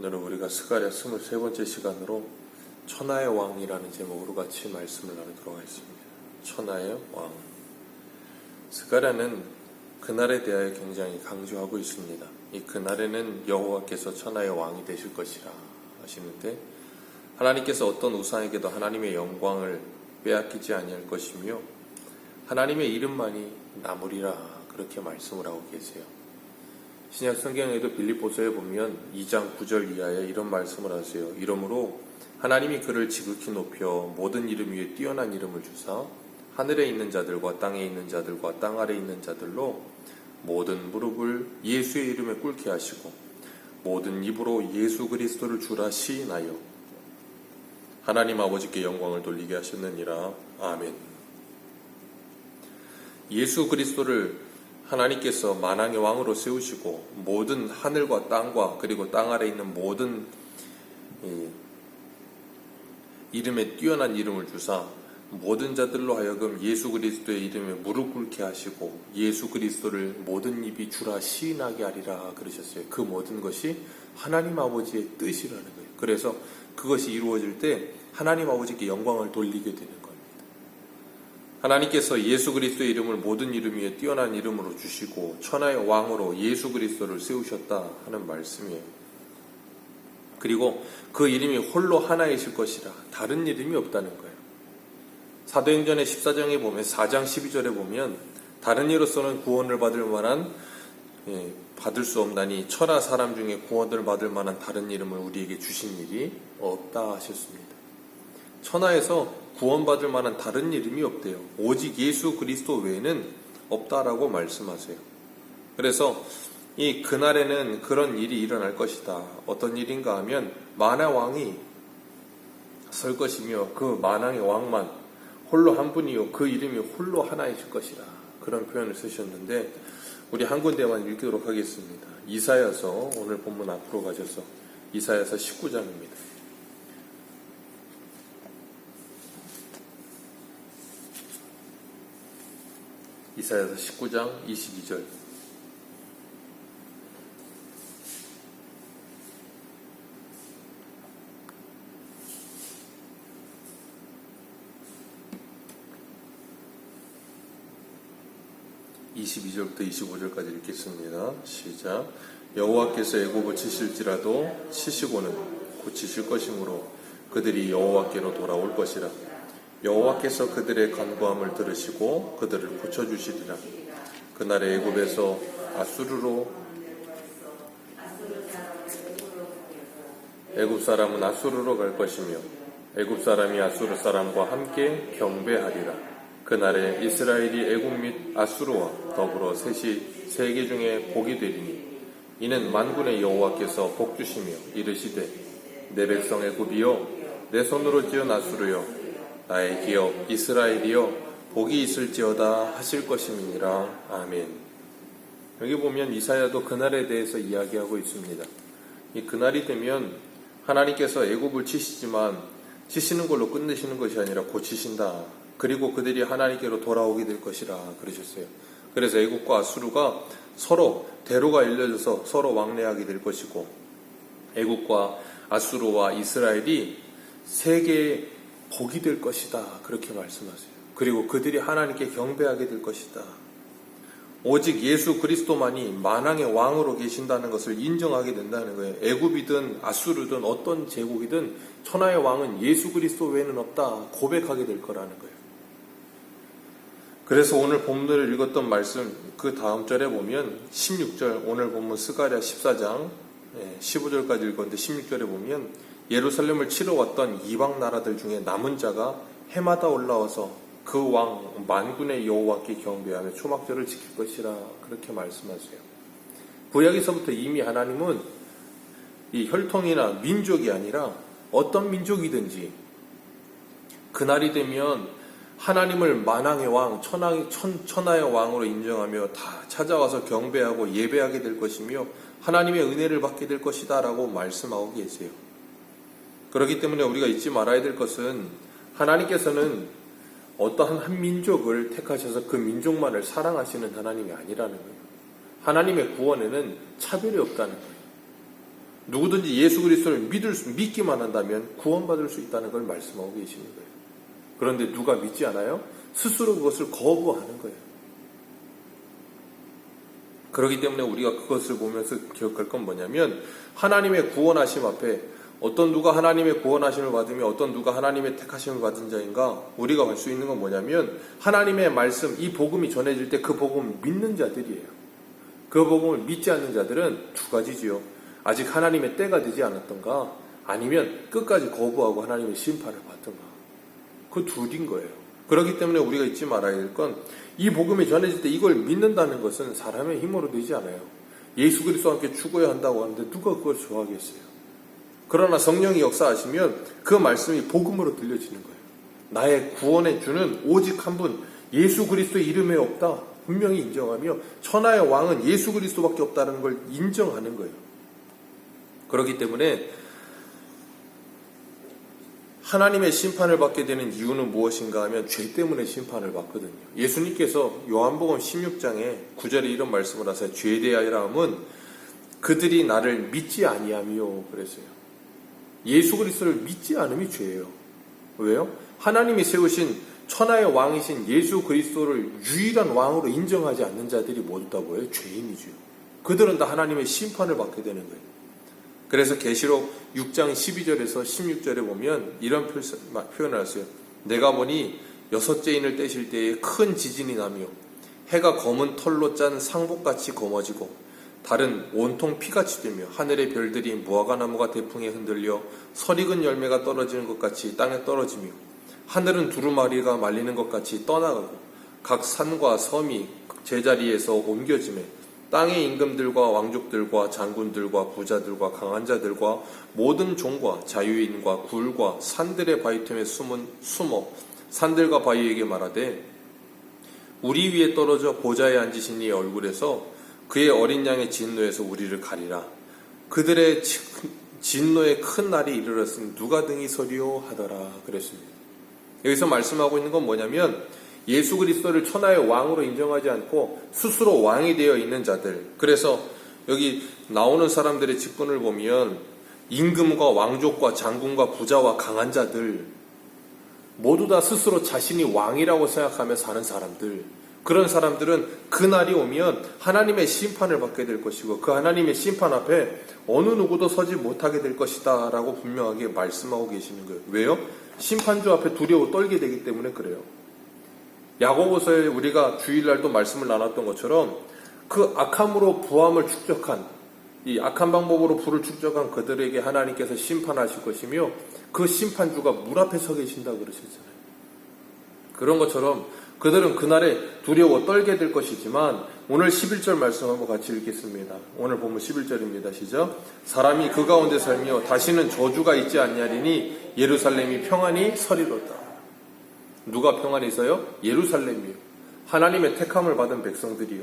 오늘은 우리가 스가랴 23번째 시간으로 천하의 왕이라는 제목으로 같이 말씀을 나누도록 하겠습니다. 천하의 왕. 스가랴는 그날에 대하여 굉장히 강조하고 있습니다. 이 그날에는 여호와께서 천하의 왕이 되실 것이라 하시는데, 하나님께서 어떤 우상에게도 하나님의 영광을 빼앗기지 아니할 것이며 하나님의 이름만이 남으리라, 그렇게 말씀을 하고 계세요. 신약 성경에도 빌립보서에 보면 2장 9절 이하에 이런 말씀을 하세요. 이러므로 하나님이 그를 지극히 높여 모든 이름 위에 뛰어난 이름을 주사 하늘에 있는 자들과 땅에 있는 자들과 땅 아래에 있는 자들로 모든 무릎을 예수의 이름에 꿇게 하시고 모든 입으로 예수 그리스도를 주라 시인하여 하나님 아버지께 영광을 돌리게 하셨느니라. 아멘. 예수 그리스도를 하나님께서 만왕의 왕으로 세우시고 모든 하늘과 땅과 그리고 땅 아래에 있는 모든 이름에 뛰어난 이름을 주사 모든 자들로 하여금 예수 그리스도의 이름에 무릎 꿇게 하시고 예수 그리스도를 모든 입이 주라 시인하게 하리라 그러셨어요. 그 모든 것이 하나님 아버지의 뜻이라는 거예요. 그래서 그것이 이루어질 때 하나님 아버지께 영광을 돌리게 되는 겁니다. 하나님께서 예수 그리스도의 이름을 모든 이름 위에 뛰어난 이름으로 주시고 천하의 왕으로 예수 그리스도를 세우셨다 하는 말씀이에요. 그리고 그 이름이 홀로 하나이실 것이라, 다른 이름이 없다는 거예요. 사도행전의 14장에 보면 4장 12절에 보면 다른 이로서는 구원을 받을 만한 받을 수 없나니 천하 사람 중에 구원을 받을 만한 다른 이름을 우리에게 주신 일이 없다 하셨습니다. 천하에서 구원받을 만한 다른 이름이 없대요. 오직 예수 그리스도 외에는 없다라고 말씀하세요. 그래서 이 그날에는 그런 일이 일어날 것이다. 어떤 일인가 하면 만왕왕이 설 것이며 그 만왕의 왕만 홀로 한 분이요 그 이름이 홀로 하나이실 것이라, 그런 표현을 쓰셨는데 우리 한 군데만 읽도록 하겠습니다. 이사야서, 오늘 본문 앞으로 가셔서 이사야서 19장입니다. 이사야서 19장 22절. (22절부터 25절까지) 읽겠습니다. 시작. 여호와께서 애굽을 치실지라도 치시고는 고치실 것이므로 그들이 여호와께로 돌아올 것이라. 여호와께서 그들의 간구함을 들으시고 그들을 고쳐주시리라. 그날에 애굽에서 애굽 사람은 아수르로 갈 것이며 애굽 사람이 아수르 사람과 함께 경배하리라. 그날에 이스라엘이 애굽 및 아수르와 더불어 셋이 세계 중에 복이 되리니 이는 만군의 여호와께서 복 주시며 이르시되 내 백성 애굽이여 내 손으로 지은 아수르여 나의 기업 이스라엘이여 복이 있을지어다 하실 것임이니라. 아멘. 여기 보면 이사야도 그날에 대해서 이야기하고 있습니다. 이 그날이 되면 하나님께서 애굽을 치시지만 치시는 걸로 끝내시는 것이 아니라 고치신다. 그리고 그들이 하나님께로 돌아오게 될 것이라 그러셨어요. 그래서 애굽과 아수르가 서로 대로가 일려져서 서로 왕래하게 될 것이고 애굽과 아수르와 이스라엘이 세계의 복이 될 것이다, 그렇게 말씀하세요. 그리고 그들이 하나님께 경배하게 될 것이다. 오직 예수 그리스도만이 만왕의 왕으로 계신다는 것을 인정하게 된다는 거예요. 애굽이든 아수르든 어떤 제국이든 천하의 왕은 예수 그리스도 외에는 없다 고백하게 될 거라는 거예요. 그래서 오늘 본문을 읽었던 말씀 그 다음 절에 보면 16절, 오늘 본문 스가랴 14장 15절까지 읽었는데 16절에 보면 예루살렘을 치러 왔던 이방 나라들 중에 남은 자가 해마다 올라와서 그 왕 만군의 여호와께 경배하며 초막절을 지킬 것이라, 그렇게 말씀하세요. 구약에서부터 이미 하나님은 이 혈통이나 민족이 아니라 어떤 민족이든지 그날이 되면 하나님을 만왕의 왕, 천하의 왕으로 인정하며 다 찾아와서 경배하고 예배하게 될 것이며 하나님의 은혜를 받게 될 것이다 라고 말씀하고 계세요. 그렇기 때문에 우리가 잊지 말아야 될 것은 하나님께서는 어떠한 한 민족을 택하셔서 그 민족만을 사랑하시는 하나님이 아니라는 거예요. 하나님의 구원에는 차별이 없다는 거예요. 누구든지 예수 그리스도를 믿기만 한다면 구원받을 수 있다는 걸 말씀하고 계시는 거예요. 그런데 누가 믿지 않아요? 스스로 그것을 거부하는 거예요. 그렇기 때문에 우리가 그것을 보면서 기억할 건 뭐냐면, 하나님의 구원하심 앞에 어떤 누가 하나님의 구원하심을 받으며 어떤 누가 하나님의 택하심을 받은 자인가, 우리가 알 수 있는 건 뭐냐면, 하나님의 말씀, 이 복음이 전해질 때 그 복음을 믿는 자들이에요. 그 복음을 믿지 않는 자들은 두 가지지요. 아직 하나님의 때가 되지 않았던가, 아니면 끝까지 거부하고 하나님의 심판을 받던가. 그 둘인 거예요. 그렇기 때문에 우리가 잊지 말아야 될 건, 이 복음이 전해질 때 이걸 믿는다는 것은 사람의 힘으로 되지 않아요. 예수 그리스도와 함께 죽어야 한다고 하는데 누가 그걸 좋아하겠어요? 그러나 성령이 역사하시면 그 말씀이 복음으로 들려지는 거예요. 나의 구원의 주는 오직 한 분, 예수 그리스도의 이름에 없다, 분명히 인정하며 천하의 왕은 예수 그리스도밖에 없다는 걸 인정하는 거예요. 그렇기 때문에 하나님의 심판을 받게 되는 이유는 무엇인가 하면 죄 때문에 심판을 받거든요. 예수님께서 요한복음 16장에 9절에 이런 말씀을 하세요. 죄에 대하여 함은 그들이 나를 믿지 아니하며 그랬어요. 예수 그리스도를 믿지 않음이 죄예요. 왜요? 하나님이 세우신 천하의 왕이신 예수 그리스도를 유일한 왕으로 인정하지 않는 자들이 모두 다 뭐예요? 죄인이죠. 그들은 다 하나님의 심판을 받게 되는 거예요. 그래서 계시록 6장 12절에서 16절에 보면 이런 표현을 하세요. 내가 보니 여섯째 인을 떼실 때에 큰 지진이 나며 해가 검은 털로 짠 상복같이 검어지고 달은 온통 피같이 되며 하늘의 별들이 무화과나무가 대풍에 흔들려 설익은 열매가 떨어지는 것 같이 땅에 떨어지며 하늘은 두루마리가 말리는 것 같이 떠나가고 각 산과 섬이 제자리에서 옮겨지며 땅의 임금들과 왕족들과 장군들과 부자들과 강한 자들과 모든 종과 자유인과 굴과 산들의 바위 틈에 숨어 산들과 바위에게 말하되 우리 위에 떨어져 보좌에 앉으신 이의 얼굴에서 그의 어린 양의 진노에서 우리를 가리라. 그들의 진노의 큰 날이 이르렀으니 누가 등이 서리요 하더라 그랬습니다. 여기서 말씀하고 있는 건 뭐냐면, 예수 그리스도를 천하의 왕으로 인정하지 않고 스스로 왕이 되어 있는 자들, 그래서 여기 나오는 사람들의 직분을 보면 임금과 왕족과 장군과 부자와 강한 자들, 모두 다 스스로 자신이 왕이라고 생각하며 사는 사람들, 그런 사람들은 그날이 오면 하나님의 심판을 받게 될 것이고 그 하나님의 심판 앞에 어느 누구도 서지 못하게 될 것이다 라고 분명하게 말씀하고 계시는 거예요. 왜요? 심판주 앞에 두려워 떨게 되기 때문에 그래요. 야고보서에 우리가 주일날도 말씀을 나눴던 것처럼 그 악함으로 부함을 축적한, 이 악한 방법으로 부를 축적한 그들에게 하나님께서 심판하실 것이며 그 심판주가 물 앞에 서 계신다고 그러셨잖아요. 그런 것처럼 그들은 그날에 두려워 떨게 될 것이지만, 오늘 11절 말씀 한번 같이 읽겠습니다. 오늘 보면 11절입니다. 시작. 사람이 그 가운데 살며 다시는 저주가 있지 않냐리니 예루살렘이 평안히 서리로다. 누가 평안히 있어요? 예루살렘이요. 하나님의 택함을 받은 백성들이요.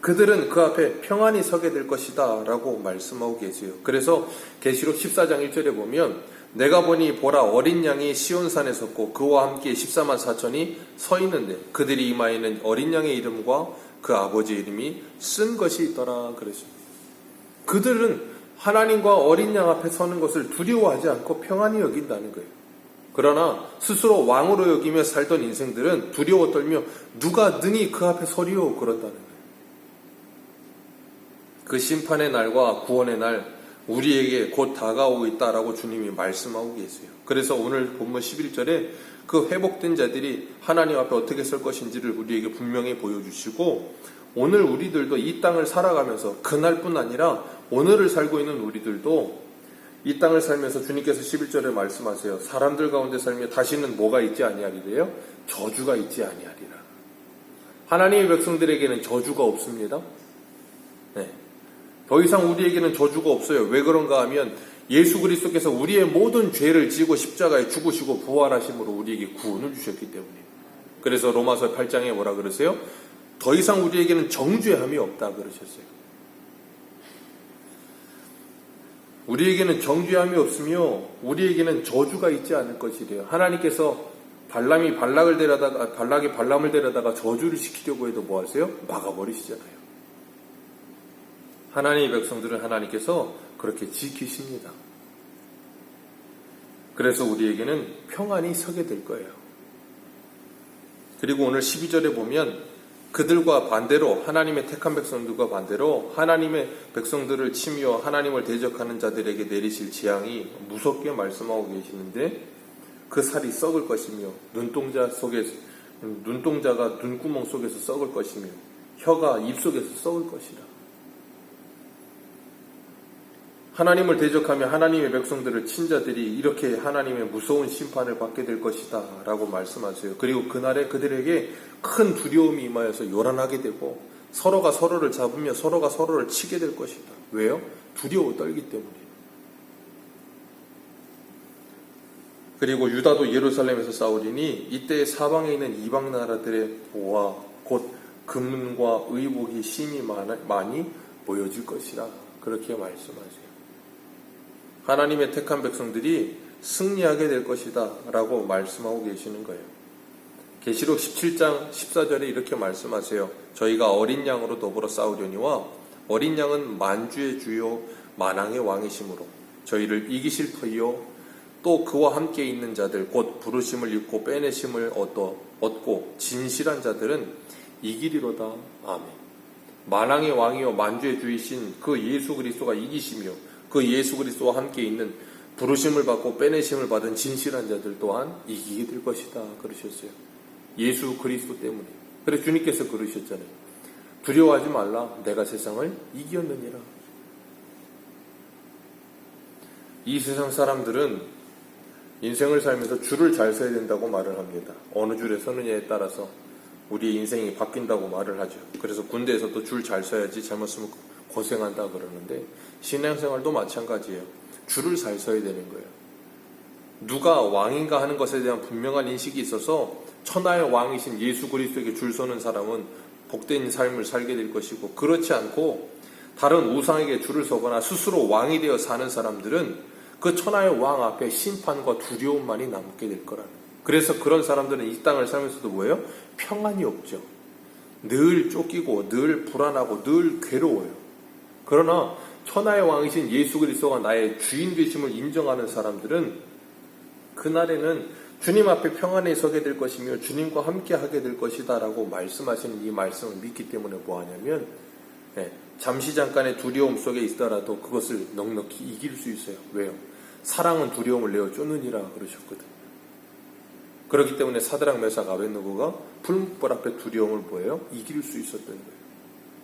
그들은 그 앞에 평안히 서게 될 것이다 라고 말씀하고 계세요. 그래서 계시록 14장 1절에 보면 내가 보니 보라 어린 양이 시온산에 섰고 그와 함께 14만 4천이 서 있는데 그들이 이마에는 어린 양의 이름과 그 아버지의 이름이 쓴 것이 있더라 그랬습니다. 그들은 하나님과 어린 양 앞에 서는 것을 두려워하지 않고 평안히 여긴다는 거예요. 그러나 스스로 왕으로 여기며 살던 인생들은 두려워 떨며 누가 능히 그 앞에 서리오 그런다는 거예요. 그 심판의 날과 구원의 날 우리에게 곧 다가오고 있다라고 주님이 말씀하고 계세요. 그래서 오늘 본문 11절에 그 회복된 자들이 하나님 앞에 어떻게 설 것인지를 우리에게 분명히 보여주시고, 오늘 우리들도 이 땅을 살아가면서 그날뿐 아니라 오늘을 살고 있는 우리들도 이 땅을 살면서 주님께서 11절에 말씀하세요. 사람들 가운데 살며 다시는 뭐가 있지 아니하리래요? 저주가 있지 아니하리라. 하나님의 백성들에게는 저주가 없습니다. 네. 더 이상 우리에게는 저주가 없어요. 왜 그런가 하면 예수 그리스도께서 우리의 모든 죄를 지고 십자가에 죽으시고 부활하심으로 우리에게 구원을 주셨기 때문이에요. 그래서 로마서 8장에 뭐라 그러세요? 더 이상 우리에게는 정죄함이 없다 그러셨어요. 우리에게는 정죄함이 없으며 우리에게는 저주가 있지 않을 것이래요. 하나님께서 발락이 발람을 데려다가 저주를 시키려고 해도 뭐 하세요? 막아버리시잖아요. 하나님의 백성들은 하나님께서 그렇게 지키십니다. 그래서 우리에게는 평안이 서게 될 거예요. 그리고 오늘 12절에 보면 그들과 반대로, 하나님의 택한 백성들과 반대로 하나님의 백성들을 치며 하나님을 대적하는 자들에게 내리실 재앙이 무섭게 말씀하고 계시는데, 그 살이 썩을 것이며 눈동자가 눈구멍 속에서 썩을 것이며 혀가 입속에서 썩을 것이라. 하나님을 대적하며 하나님의 백성들을 친 자들이 이렇게 하나님의 무서운 심판을 받게 될 것이다 라고 말씀하세요. 그리고 그날에 그들에게 큰 두려움이 임하여서 요란하게 되고 서로가 서로를 잡으며 서로가 서로를 치게 될 것이다. 왜요? 두려워 떨기 때문이에요. 그리고 유다도 예루살렘에서 싸우리니 이때 사방에 있는 이방 나라들의 보화 곧 금과 의복이 심히 많이 모여질 것이라. 그렇게 말씀하세요. 하나님의 택한 백성들이 승리하게 될 것이다 라고 말씀하고 계시는 거예요. 계시록 17장 14절에 이렇게 말씀하세요. 저희가 어린 양으로 더불어 싸우려니와 어린 양은 만주의 주요 만왕의 왕이시므로 저희를 이기실 터이요 또 그와 함께 있는 자들 곧 부르심을 입고 빼내심을 얻고 진실한 자들은 이기리로다. 아멘. 만왕의 왕이요 만주의 주이신 그 예수 그리스도가 이기시며 그 예수 그리스도와 함께 있는 부르심을 받고 빼내심을 받은 진실한 자들 또한 이기게 될 것이다 그러셨어요. 예수 그리스도 때문에. 그래서 주님께서 그러셨잖아요. 두려워하지 말라. 내가 세상을 이겼느니라. 이 세상 사람들은 인생을 살면서 줄을 잘 서야 된다고 말을 합니다. 어느 줄에 서느냐에 따라서 우리의 인생이 바뀐다고 말을 하죠. 그래서 군대에서도 줄 잘 서야지 잘못 쓰면 고생한다 그러는데 신앙생활도 마찬가지예요. 줄을 잘 서야 되는 거예요. 누가 왕인가 하는 것에 대한 분명한 인식이 있어서 천하의 왕이신 예수 그리스도에게 줄 서는 사람은 복된 삶을 살게 될 것이고, 그렇지 않고 다른 우상에게 줄을 서거나 스스로 왕이 되어 사는 사람들은 그 천하의 왕 앞에 심판과 두려움만이 남게 될 거라는. 그래서 그런 사람들은 이 땅을 살면서도 뭐예요? 평안이 없죠. 늘 쫓기고 늘 불안하고 늘 괴로워요. 그러나 천하의 왕이신 예수 그리스도가 나의 주인 되심을 인정하는 사람들은 그날에는 주님 앞에 평안에 서게 될 것이며 주님과 함께 하게 될 것이다 라고 말씀하시는 이 말씀을 믿기 때문에 뭐하냐면, 잠시 잠깐의 두려움 속에 있더라도 그것을 넉넉히 이길 수 있어요. 왜요? 사랑은 두려움을 내어 쫓느니라 그러셨거든요. 그렇기 때문에 사드락 메삭 아벳느고가 풀무불 앞에 두려움을 뭐예요? 이길 수 있었던 거예요.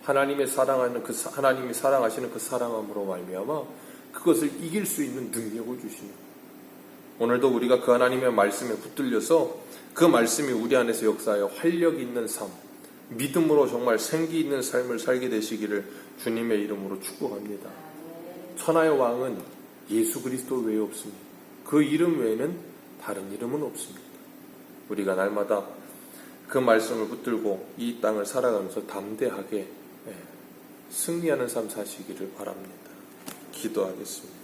하나님이 사랑하시는 그 사랑함으로 말미암아 그것을 이길 수 있는 능력을 주시는 거예요. 오늘도 우리가 그 하나님의 말씀에 붙들려서 그 말씀이 우리 안에서 역사하여 활력 있는 삶, 믿음으로 정말 생기 있는 삶을 살게 되시기를 주님의 이름으로 축복합니다. 천하의 왕은 예수 그리스도 외에 없습니다. 그 이름 외에는 다른 이름은 없습니다. 우리가 날마다 그 말씀을 붙들고 이 땅을 살아가면서 담대하게 승리하는 삶 사시기를 바랍니다. 기도하겠습니다.